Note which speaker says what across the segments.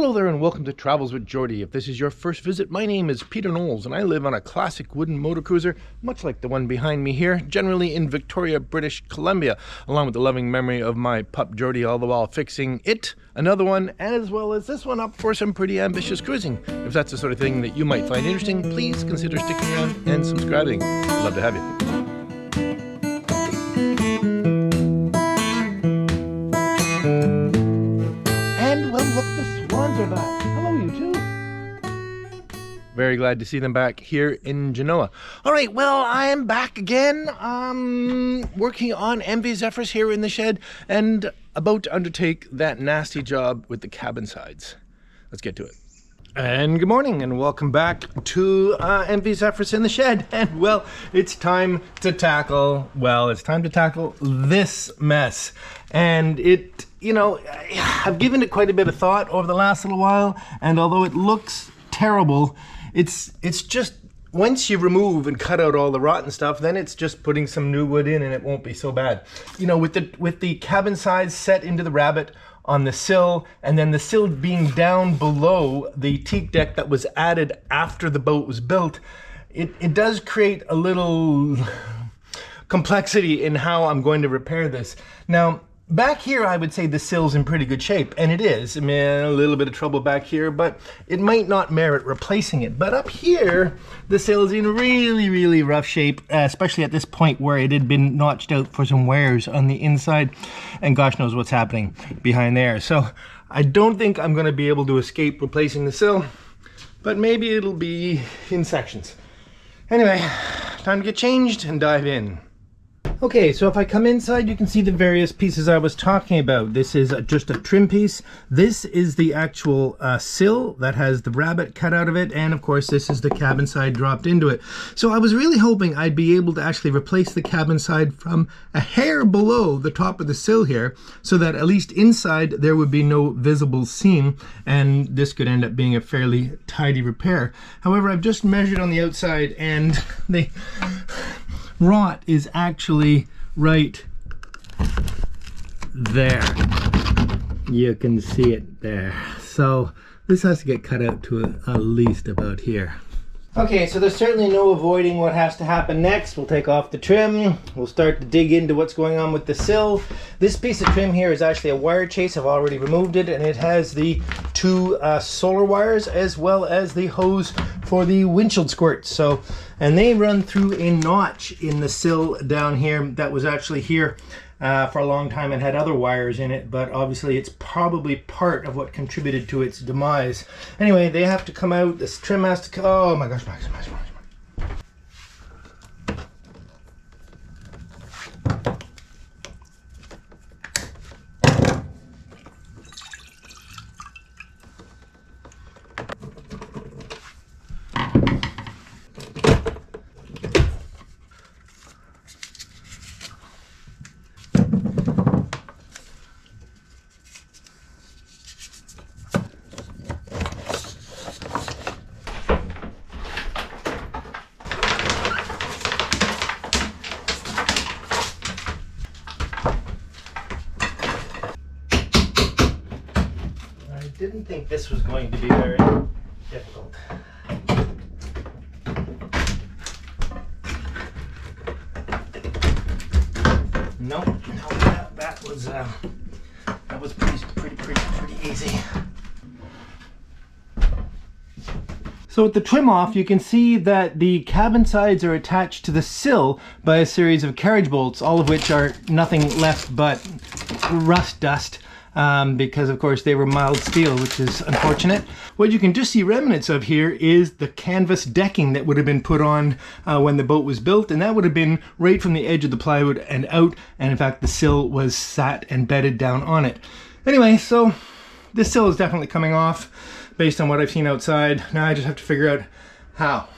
Speaker 1: Hello there and welcome to Travels with Geordie. If this is your first visit, my name is Peter Knowles and I live on a classic wooden motor cruiser, much like the one behind me here, generally in Victoria, British Columbia, along with the loving memory of my pup Geordie, all the while fixing it, another one, as well as this one up for some pretty ambitious cruising. If that's the sort of thing that you might find interesting, please consider sticking around and subscribing. I'd love to have you. Hello, you two. Very glad to see them back here in Genoa. All right, well, I am back again, working on MV Zephyrus here in the shed and about to undertake that nasty job with the Cabinsides. Let's get to it. And good morning and welcome back to MV Zephyrus in the shed. And well, it's time to tackle this mess. And it, you know, I've given it quite a bit of thought over the last little while, and although it looks terrible, it's just, once you remove and cut out all the rotten stuff, then it's just putting some new wood in and it won't be so bad. You know, with the cabin sides set into the rabbet on the sill, and then the sill being down below the teak deck that was added after the boat was built, it does create a little complexity in how I'm going to repair this. Now, back here, I would say the sill's in pretty good shape, and it is. I mean, a little bit of trouble back here, but it might not merit replacing it. But up here, the sill is in really, really rough shape, especially at this point where it had been notched out for some wears on the inside, and gosh knows what's happening behind there. So I don't think I'm going to be able to escape replacing the sill, but maybe it'll be in sections. Anyway, time to get changed and dive in. Okay, so if I come inside, you can see the various pieces I was talking about. This is just a trim piece. This is the actual sill that has the rabbet cut out of it. And of course, this is the cabin side dropped into it. So I was really hoping I'd be able to actually replace the cabin side from a hair below the top of the sill here, so that at least inside there would be no visible seam, and this could end up being a fairly tidy repair. However, I've just measured on the outside, and the rot is actually right there. You can see it there. So this has to get cut out to at least about here. Okay, so there's certainly no avoiding what has to happen next. We'll take off the trim. We'll start to dig into what's going on with the sill. This piece of trim here is actually a wire chase. I've already removed it, and it has the two solar wires as well as the hose for the windshield squirts. So, and they run through a notch in the sill down here that was actually here for a long time and had other wires in it, but obviously it's probably part of what contributed to its demise. Anyway, they have to come out. This trim has to come. Oh my gosh, Max. Didn't think this was going to be very difficult. Nope, that was pretty easy. So with the trim off, you can see that the cabin sides are attached to the sill by a series of carriage bolts, all of which are nothing left but rust dust. Because of course they were mild steel, which is unfortunate. What you can just see remnants of here is the canvas decking that would have been put on when the boat was built, and that would have been right from the edge of the plywood and out, and in fact the sill was sat and bedded down on it. Anyway, so this sill is definitely coming off based on what I've seen outside. Now I just have to figure out how.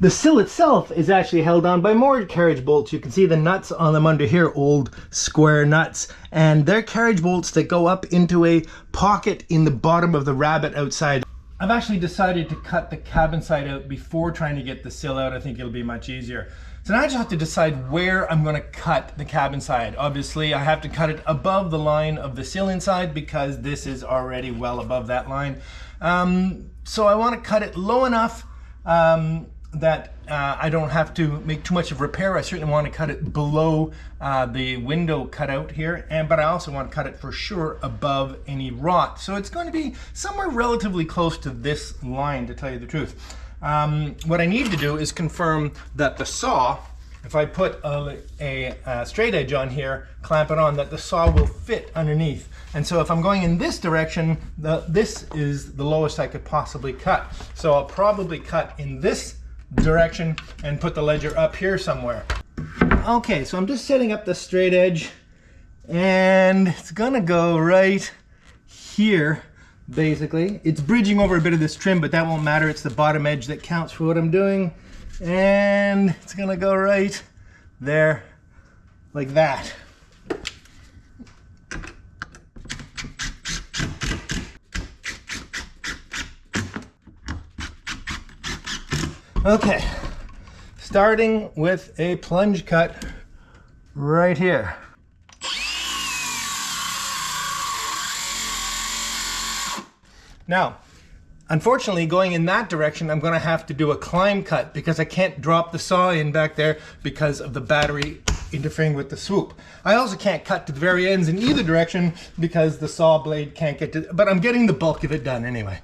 Speaker 1: The sill itself is actually held on by more carriage bolts. You can see the nuts on them under here, old square nuts, and they're carriage bolts that go up into a pocket in the bottom of the rabbet outside. I've actually decided to cut the cabin side out before trying to get the sill out. I think it'll be much easier. So now I just have to decide where I'm going to cut the cabin side. Obviously, I have to cut it above the line of the sill inside because this is already well above that line. So I want to cut it low enough that I don't have to make too much of repair. I certainly want to cut it below the window cutout here, but I also want to cut it for sure above any rot. So it's going to be somewhere relatively close to this line, to tell you the truth. What I need to do is confirm that the saw, if I put a straight edge on here, clamp it on, that the saw will fit underneath. And so if I'm going in this direction, this is the lowest I could possibly cut. So I'll probably cut in this direction and put the ledger up here somewhere. Okay, so I'm just setting up the straight edge, and it's gonna go right here. Basically, it's bridging over a bit of this trim, but that won't matter. It's the bottom edge that counts for what I'm doing. And it's gonna go right there, like that. Okay, starting with a plunge cut right here. Now, unfortunately, going in that direction, I'm going to have to do a climb cut because I can't drop the saw in back there because of the battery interfering with the swoop. I also can't cut to the very ends in either direction because the saw blade can't get to, but I'm getting the bulk of it done anyway.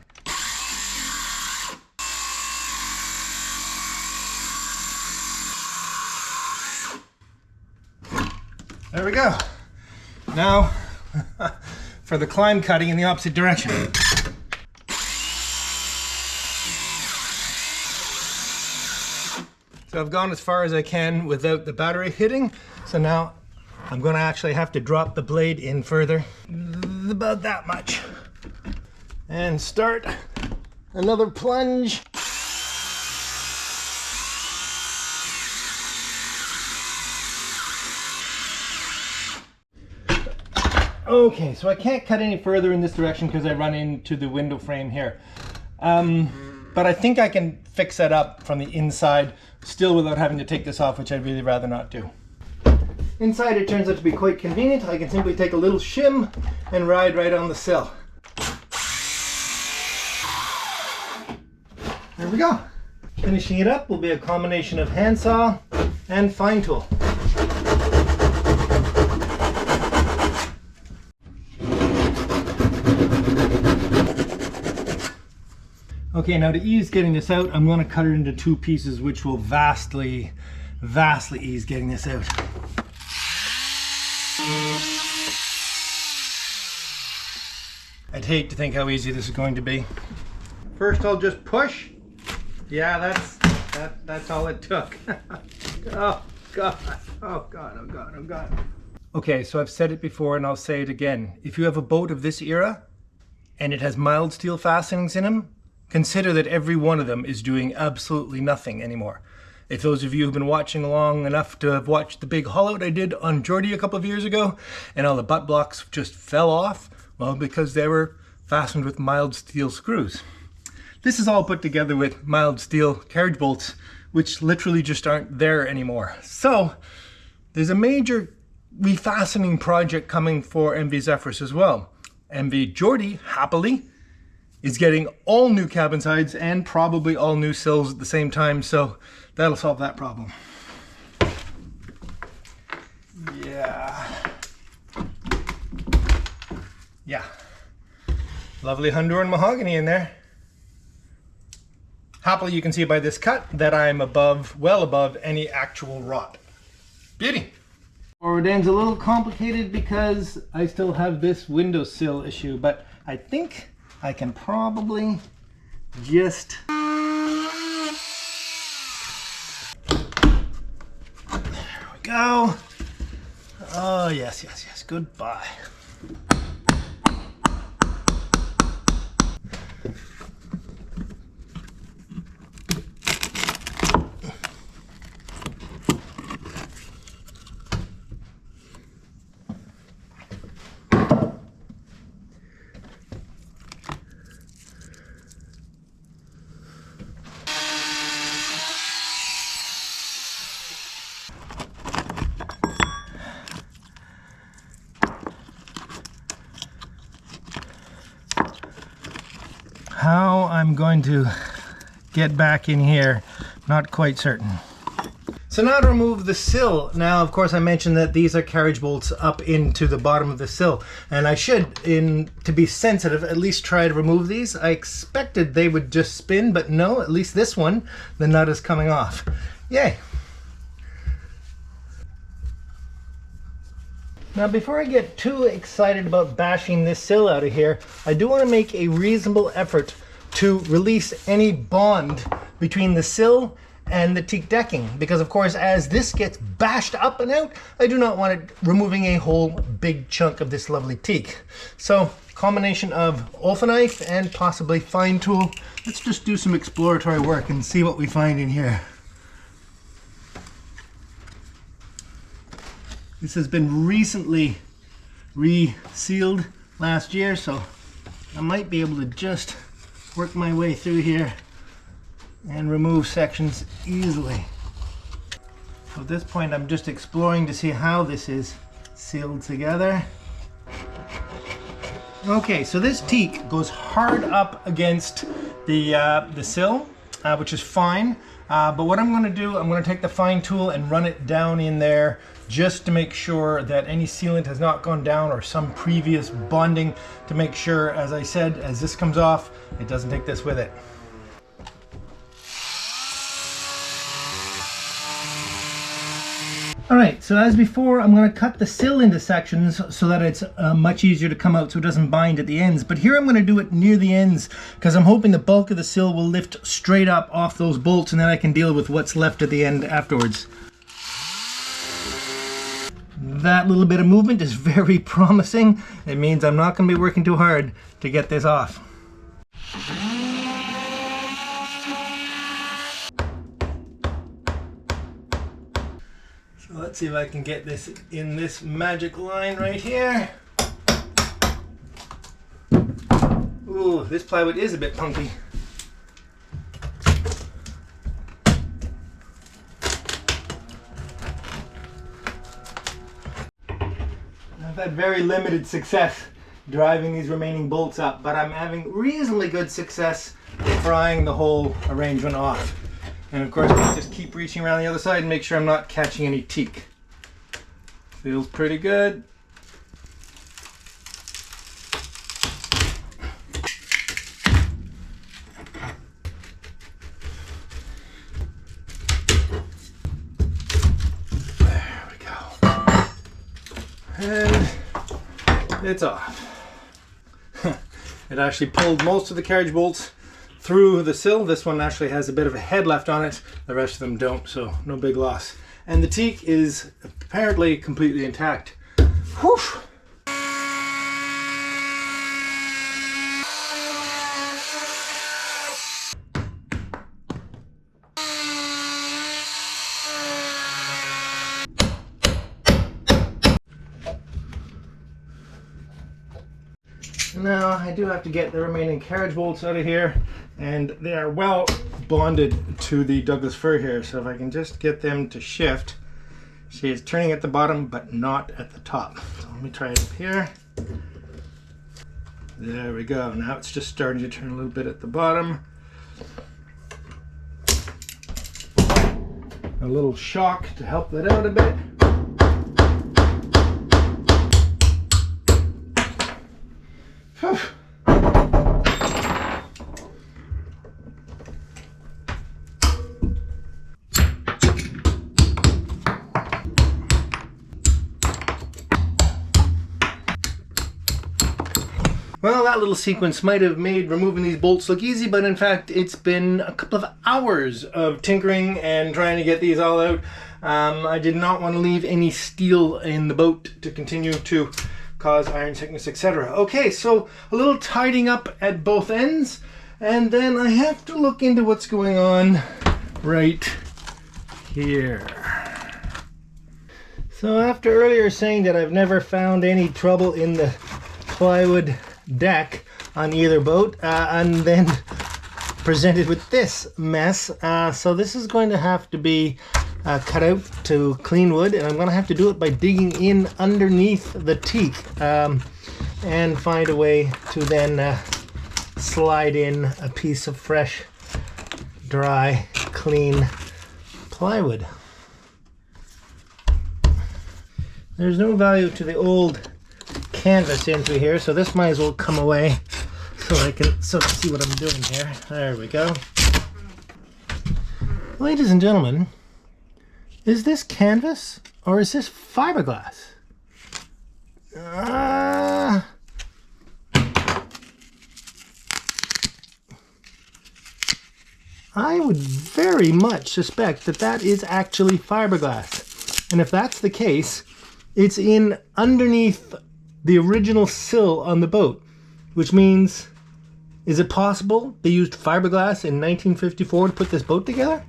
Speaker 1: There we go. Now, for the climb cutting in the opposite direction. So I've gone as far as I can without the battery hitting. So now I'm going to actually have to drop the blade in further, about that much, and start another plunge. Okay, so I can't cut any further in this direction because I run into the window frame here. But I think I can fix that up from the inside still without having to take this off, which I'd really rather not do. Inside it turns out to be quite convenient. I can simply take a little shim and ride right on the sill. There we go. Finishing it up will be a combination of handsaw and fine tool. Okay, now to ease getting this out, I'm going to cut it into two pieces, which will vastly ease getting this out. I'd hate to think how easy this is going to be. First I'll just push. Yeah, that's all it took. Oh God, oh God, oh God, oh God. Okay, so I've said it before and I'll say it again. If you have a boat of this era and it has mild steel fastenings in them, consider that every one of them is doing absolutely nothing anymore. If those of you who've been watching along enough to have watched the big haul out I did on Geordie a couple of years ago, and all the butt blocks just fell off, well, because they were fastened with mild steel screws. This is all put together with mild steel carriage bolts, which literally just aren't there anymore. So there's a major refastening project coming for MV Zephyrus as well. MV Geordie, happily, is getting all new cabin sides and probably all new sills at the same time, so that'll solve that problem. Yeah. Lovely Honduran mahogany in there. Happily, you can see by this cut that I'm above, well above any actual rot. Beauty. Forward end's a little complicated because I still have this windowsill issue, but I think I can probably just... There we go. Oh, yes, yes, yes. Goodbye. How I'm going to get back in here, not quite certain. So now to remove the sill. Now, of course, I mentioned that these are carriage bolts up into the bottom of the sill. And I should, to be sensitive, at least try to remove these. I expected they would just spin, but no, at least this one, the nut is coming off. Yay. Now, before I get too excited about bashing this sill out of here, I do want to make a reasonable effort to release any bond between the sill and the teak decking, because of course as this gets bashed up and out, I do not want it removing a whole big chunk of this lovely teak. So combination of Olfa knife and possibly fine tool. Let's just do some exploratory work and see what we find in here. This has been recently resealed last year, so I might be able to just work my way through here and remove sections easily. So at this point I'm just exploring to see how this is sealed together. Okay, so this teak goes hard up against the sill, which is fine. But what I'm going to do, I'm going to take the fine tool and run it down in there just to make sure that any sealant has not gone down or some previous bonding, to make sure, as I said, as this comes off, it doesn't take this with it. Alright, so as before, I'm going to cut the sill into sections so that it's much easier to come out so it doesn't bind at the ends. But here I'm going to do it near the ends because I'm hoping the bulk of the sill will lift straight up off those bolts, and then I can deal with what's left at the end afterwards. That little bit of movement is very promising. It means I'm not going to be working too hard to get this off. Let's see if I can get this in this magic line right here. Ooh, this plywood is a bit punky. I've had very limited success driving these remaining bolts up, but I'm having reasonably good success prying the whole arrangement off. And of course, I just keep reaching around the other side and make sure I'm not catching any teak. Feels pretty good. There we go. And it's off. It actually pulled most of the carriage bolts through the sill. This one actually has a bit of a head left on it. The rest of them don't, so no big loss. And the teak is apparently completely intact. Whew. Now I do have to get the remaining carriage bolts out of here, and they are well bonded to the Douglas fir here, so if I can just get them to shift. See, it's turning at the bottom but not at the top. So let me try it up here. There we go. Now it's just starting to turn a little bit at the bottom. A little shock to help that out a bit. Whew. Well, that little sequence might have made removing these bolts look easy, but in fact it's been a couple of hours of tinkering and trying to get these all out. I did not want to leave any steel in the boat to continue to cause iron sickness, etc. Okay, so a little tidying up at both ends, and then I have to look into what's going on right here. So after earlier saying that I've never found any trouble in the plywood deck on either boat, and then presented with this mess, so this is going to have to be cut out to clean wood, and I'm going to have to do it by digging in underneath the teak and find a way to then slide in a piece of fresh, dry, clean plywood. There's no value to the old canvas in through here, so this might as well come away so I can sort of see what I'm doing here. There we go. Ladies and gentlemen, is this canvas or is this fiberglass? I would very much suspect that that is actually fiberglass. And if that's the case, it's in underneath the original sill on the boat, which means, is it possible they used fiberglass in 1954 to put this boat together?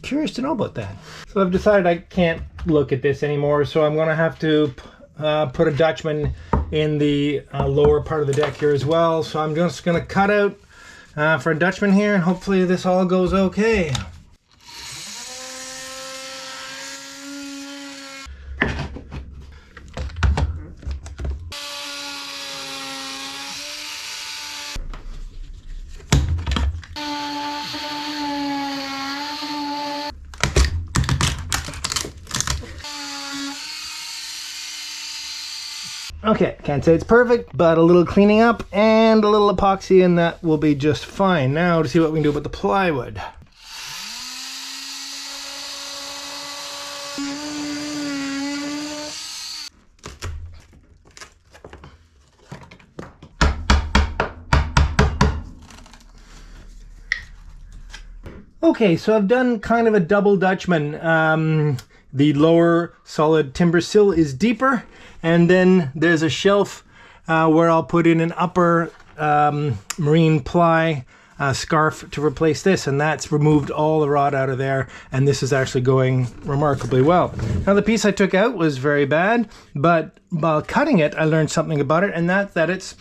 Speaker 1: Curious to know about that. So I've decided I can't look at this anymore, so I'm gonna have to put a Dutchman in the lower part of the deck here as well. So I'm just gonna cut out for a Dutchman here, and hopefully this all goes okay. Okay, can't say it's perfect, but a little cleaning up and a little epoxy and that will be just fine. Now to see what we can do about the plywood. Okay, so I've done kind of a double Dutchman. The lower solid timber sill is deeper, and then there's a shelf where I'll put in an upper marine ply scarf to replace this, and that's removed all the rot out of there, and this is actually going remarkably well. Now the piece I took out was very bad, but while cutting it I learned something about it, and that's that it's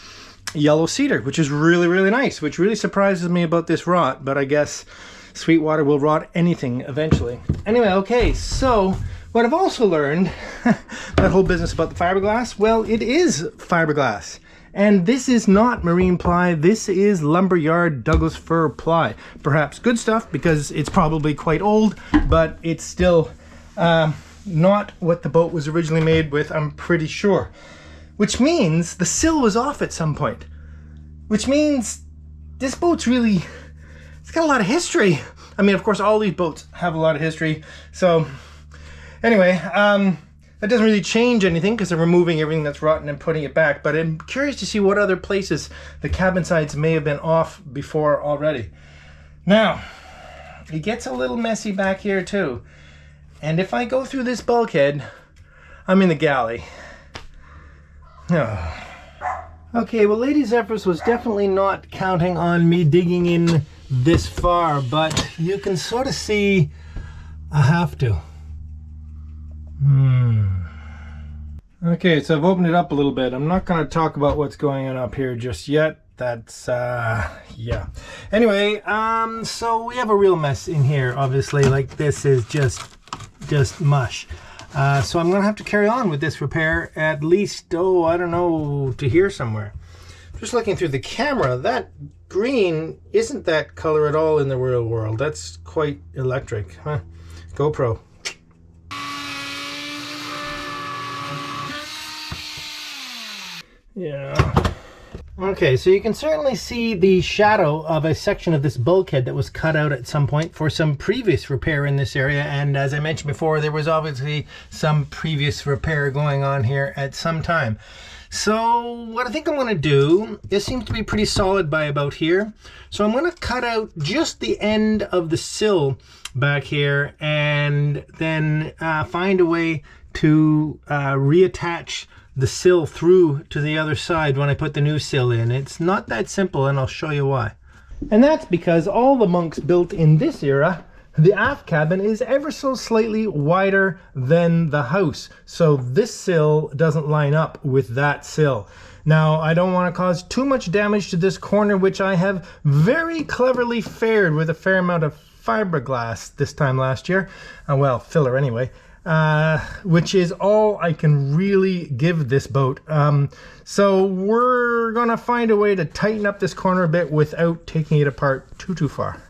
Speaker 1: yellow cedar, which is really, really nice, which really surprises me about this rot, but I guess sweet water will rot anything eventually. Anyway, okay, so what I've also learned, that whole business about the fiberglass, well, it is fiberglass. And this is not marine ply, this is lumberyard Douglas fir ply. Perhaps good stuff because it's probably quite old, but it's still not what the boat was originally made with, I'm pretty sure. Which means the sill was off at some point. Which means this boat's really, it's got a lot of history. I mean, of course, all these boats have a lot of history. So anyway, that doesn't really change anything because they're removing everything that's rotten and putting it back. But I'm curious to see what other places the Cabinsides may have been off before already. Now, it gets a little messy back here too. And if I go through this bulkhead, I'm in the galley. Oh. Okay, well, Lady Zephyrus was definitely not counting on me digging in this far, but you can sort of see I have to. Okay, so I've opened it up a little bit. I'm not going to talk about what's going on up here just yet. That's, yeah. Anyway, so we have a real mess in here, obviously. Like, this is just mush. So I'm going to have to carry on with this repair at least, oh, I don't know, to here somewhere. Just looking through the camera, that green isn't that color at all in the real world. That's quite electric, huh? GoPro. Yeah. Okay, so you can certainly see the shadow of a section of this bulkhead that was cut out at some point for some previous repair in this area. And as I mentioned before, there was obviously some previous repair going on here at some time. So what I think I'm going to do, this seems to be pretty solid by about here. So I'm going to cut out just the end of the sill back here and then find a way to reattach the sill through to the other side when I put the new sill in. It's not that simple, and I'll show you why. And that's because all the monks built in this era, the aft cabin is ever so slightly wider than the house. So this sill doesn't line up with that sill. Now, I don't want to cause too much damage to this corner, which I have very cleverly fared with a fair amount of fiberglass this time last year. Well, filler anyway. which is all I can really give this boat. So we're gonna find a way to tighten up this corner a bit without taking it apart too far.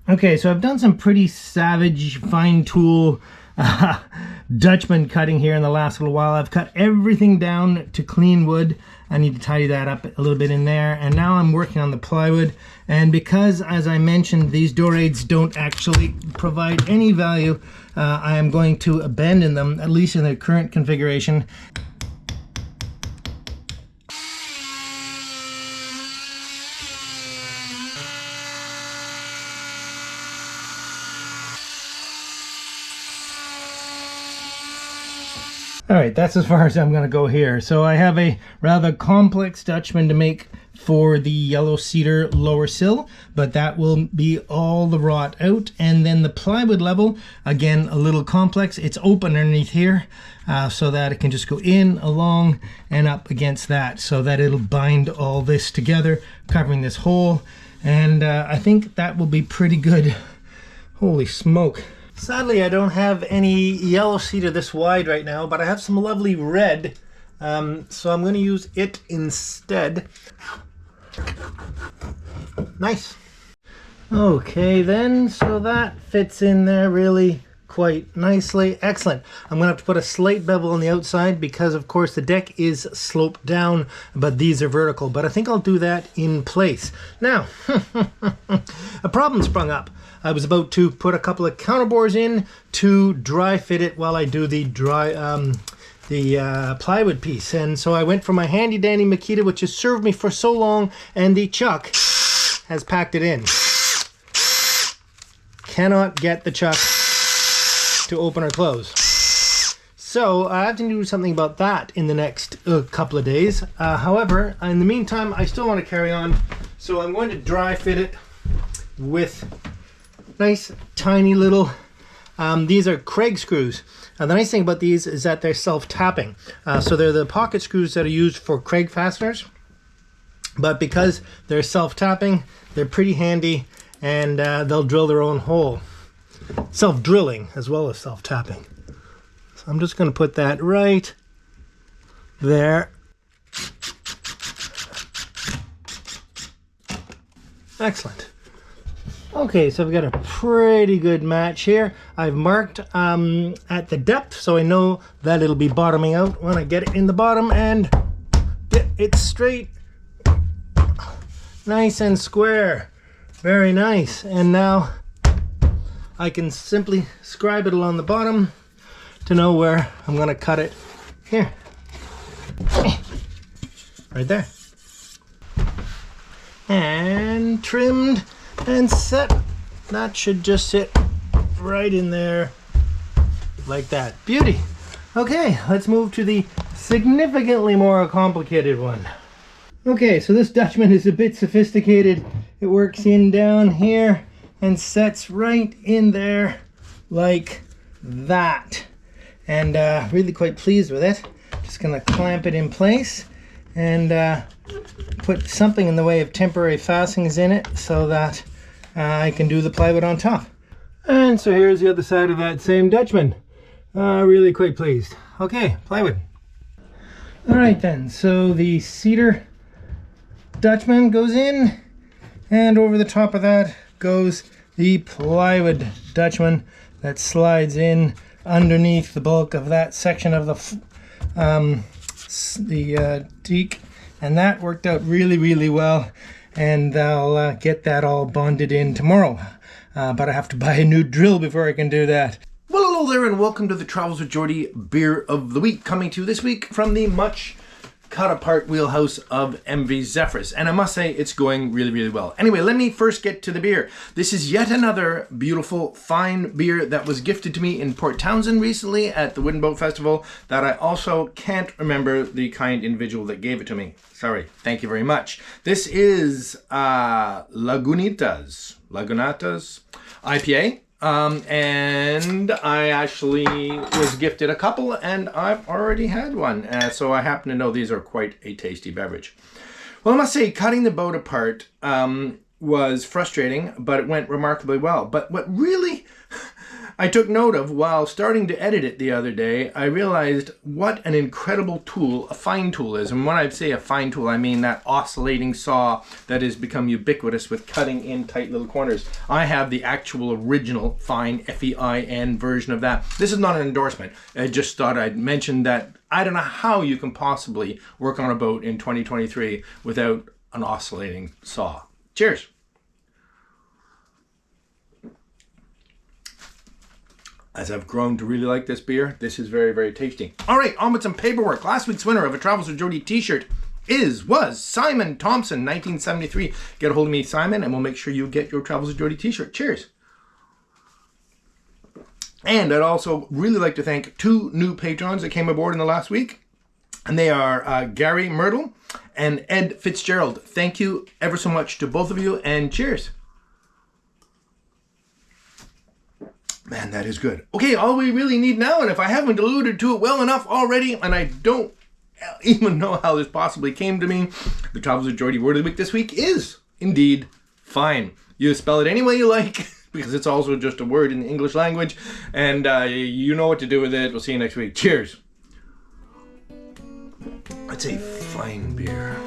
Speaker 1: Okay, so I've done some pretty savage fine tool Dutchman cutting here in the last little while. I've cut everything down to clean wood. I need to tidy that up a little bit in there. And now I'm working on the plywood. And because, as I mentioned, these door aids don't actually provide any value, I am going to abandon them, at least in their current configuration. All right, that's as far as I'm going to go here. So I have a rather complex Dutchman to make for the yellow cedar lower sill, but that will be all the wrought out. And then the plywood level, again, a little complex. It's open underneath here so that it can just go in, along, and up against that so that it'll bind all this together, covering this hole. And I think that will be pretty good. Holy smoke. Sadly, I don't have any yellow cedar this wide right now, but I have some lovely red, so I'm going to use it instead. Nice. Okay then, so that fits in there really quite nicely. Excellent. I'm going to have to put a slate bevel on the outside because, of course, the deck is sloped down, but these are vertical. But I think I'll do that in place. Now, a problem sprung up. I was about to put a couple of counterbores in to dry fit it while I do the plywood piece. And so I went for my handy dandy Makita, which has served me for so long, and the chuck has packed it in. Cannot get the chuck to open or close. So I have to do something about that in the next couple of days. However, in the meantime, I still want to carry on. So I'm going to dry fit it with nice tiny little, these are Craig screws. The nice thing about these is that they're self-tapping. So they're the pocket screws that are used for Craig fasteners. But because they're self-tapping, they're pretty handy, and they'll drill their own hole. Self-drilling as well as self-tapping. So I'm just going to put that right there. Excellent. Okay, so I've got a pretty good match here. I've marked at the depth, so I know that it'll be bottoming out when I get it in the bottom and get it straight. Nice and square. Very nice. And now I can simply scribe it along the bottom to know where I'm going to cut it. Here. Right there. And trimmed and set. That should just sit right in there like that. Beauty. Okay, let's move to the significantly more complicated one. Okay, so this Dutchman is a bit sophisticated. It works in down here and sets right in there like that. And really quite pleased with it. Just gonna clamp it in place and put something in the way of temporary fastenings in it so that I can do the plywood on top. And so here's the other side of that same Dutchman. Really quite pleased. Okay, plywood. All right then, so the cedar Dutchman goes in, and over the top of that goes the plywood Dutchman that slides in underneath the bulk of that section of the teak, and that worked out really well. And I'll get that all bonded in tomorrow. But I have to buy a new drill before I can do that. Well, hello there, and welcome to the Travels with Geordie Beer of the Week, coming to you this week from the much cut apart wheelhouse of MV Zephyrus. And I must say, it's going really well. Anyway, let me first get to the beer. This is yet another beautiful, fine beer that was gifted to me in Port Townsend recently at the Wooden Boat Festival that I also can't remember the kind individual that gave it to me. Sorry. Thank you very much. This is Lagunitas IPA. And I actually was gifted a couple, and I've already had one. So I happen to know these are quite a tasty beverage. Well, I must say, cutting the boat apart was frustrating, but it went remarkably well. But what really I took note of while starting to edit it the other day, I realized what an incredible tool a fine tool is. And when I say a fine tool, I mean that oscillating saw that has become ubiquitous with cutting in tight little corners. I have the actual original fine FEIN version of that. This is not an endorsement. I just thought I'd mention that I don't know how you can possibly work on a boat in 2023 without an oscillating saw. Cheers. As I've grown to really like this beer, this is very, very tasty. All right, on with some paperwork. Last week's winner of a Travels with Geordie t-shirt was Simon Thompson, 1973. Get a hold of me, Simon, and we'll make sure you get your Travels with Geordie t-shirt. Cheers. And I'd also really like to thank 2 new patrons that came aboard in the last week. And they are Gary Myrtle and Ed Fitzgerald. Thank you ever so much to both of you, and cheers. Man, that is good. Okay, all we really need now, and if I haven't alluded to it well enough already, and I don't even know how this possibly came to me, the Travels with Geordie word of the week this week is indeed fine. You spell it any way you like, because it's also just a word in the English language, and you know what to do with it. We'll see you next week. Cheers. That's a fine beer.